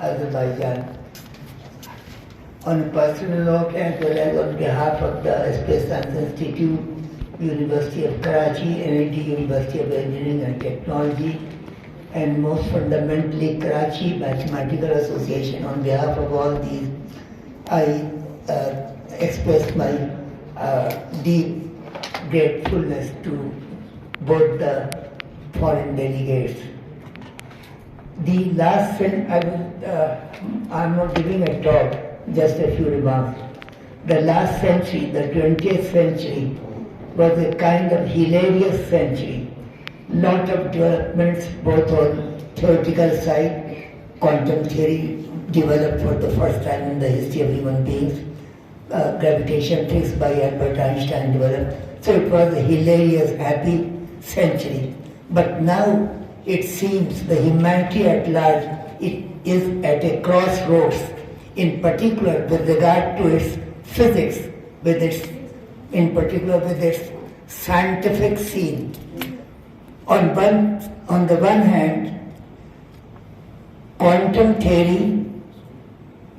Azerbaijan. On a personal note, as well as on behalf of the Space Science Institute, University of Karachi, NIT University of Engineering and Technology, and most fundamentally Karachi Mathematical Association, on behalf of all these, I express my deep gratefulness to both the foreign delegates. The last I'm not giving a talk, just a few remarks. The last century, the 20th century, was a kind of hilarious century. Lot of developments both on theoretical side, quantum theory developed for the first time in the history of human beings, gravitation physics by Albert Einstein developed. So it was a hilarious, happy century. But now it seems the humanity at large, it is at a crossroads, in particular with regard to its physics, in particular with its scientific scene. On the one hand, quantum theory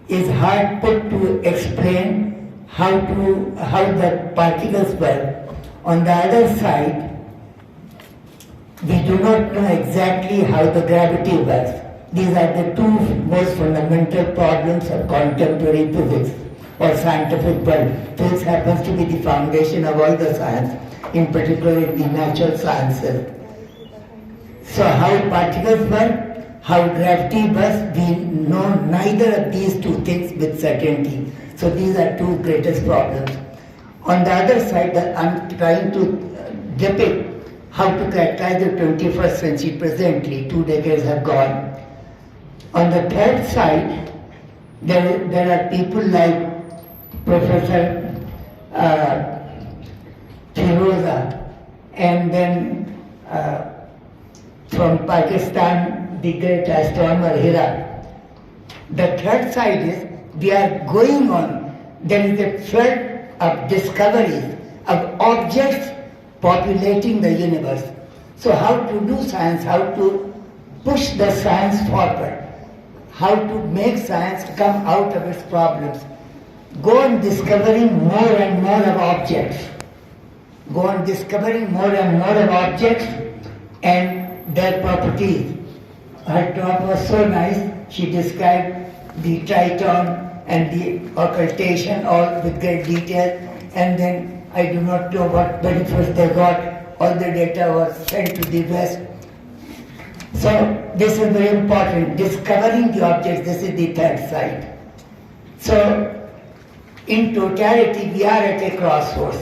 is hard put to explain how the particles work. On the other side, we do not know exactly how the gravity works. These are the two most fundamental problems of contemporary physics or scientific world. Physics happens to be the foundation of all the science, in particular in the natural sciences. So how particles work, how gravity works, we know neither of these two things with certainty. So these are two greatest problems. On the other side, I'm trying to depict how to characterize the 21st century presently. 2 decades have gone. On the third side, there are people like Professor Firoza, and then from Pakistan, the great astronomer Hira. The third side is, we are going on, there is a flood of discoveries, of objects populating the universe. So how to do science, how to push the science forward, how to make science come out of its problems. Go on discovering more and more of objects. Go on discovering more and more of objects and their properties. Her talk was so nice. She described the triton and the occultation all with great detail, and then I do not know what benefits they got. All the data was sent to the West. So this is very important. Discovering the objects, this is the third side. So in totality, we are at a crossroads.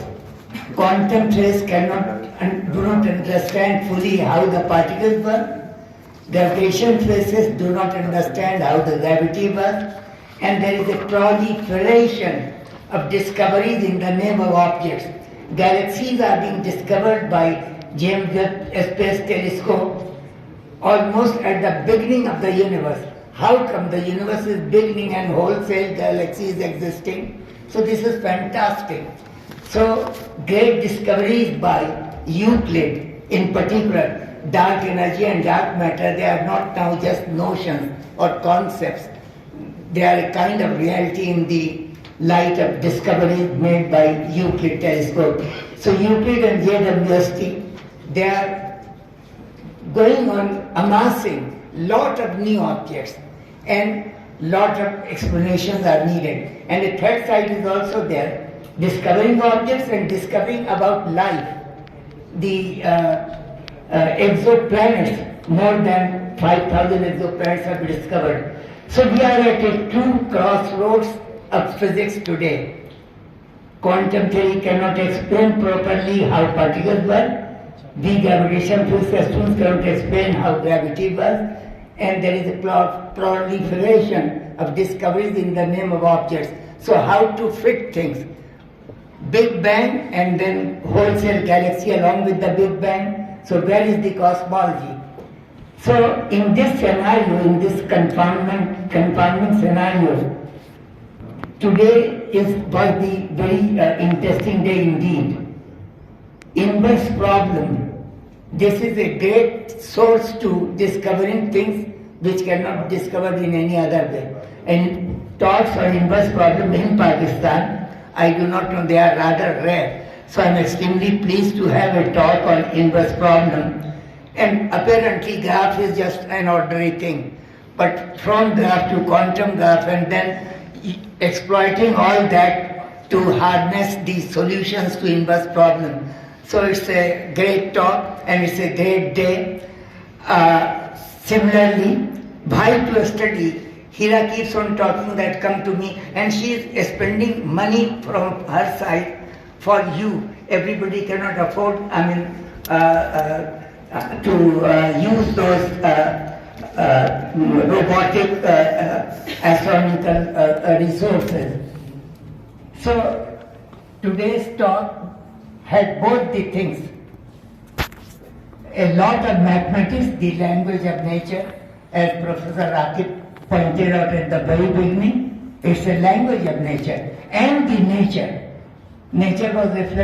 Quantum theorists do not understand fully how the particles work. Gravitation physicists do not understand how the gravity works. And there is a proliferation of discoveries in the name of objects. Galaxies are being discovered by James Webb Space Telescope almost at the beginning of the universe. How come the universe is beginning and wholesale galaxies existing? So this is fantastic. So great discoveries by Euclid, in particular, dark energy and dark matter, they are not now just notions or concepts. They are a kind of reality in the light of discoveries made by Euclid telescope. So Euclid and JWST, they are going on amassing lot of new objects, and lot of explanations are needed. And the third side is also there, discovering objects and discovering about life. The exoplanets, more than 5,000 exoplanets have been discovered. So we are at a true crossroads of physics today. Quantum theory cannot explain properly how particles work. We gravitation physics students cannot explain how gravity works. And there is a proliferation of discoveries in the name of objects. So how to fit things? Big Bang and then wholesale galaxy along with the Big Bang. So where is the cosmology? So in this scenario, in this confinement scenario, today was the very interesting day indeed. Inverse problem. This is a great source to discovering things which cannot be discovered in any other way. And talks on inverse problem in Pakistan, I do not know, they are rather rare. So I'm extremely pleased to have a talk on inverse problem. And apparently graph is just an ordinary thing. But from graph to quantum graph, and then exploiting all that to harness the solutions to inverse problem. So it's a great talk and it's a great day. Similarly, Bhai to study, Hira keeps on talking that come to me, and she is spending money from her side for you. Everybody cannot afford, to use those robotic astronomical resources. So today's talk had both the things. A lot of mathematics, the language of nature, as Professor Rakib pointed out at the very beginning, it's a language of nature, and the nature was reflected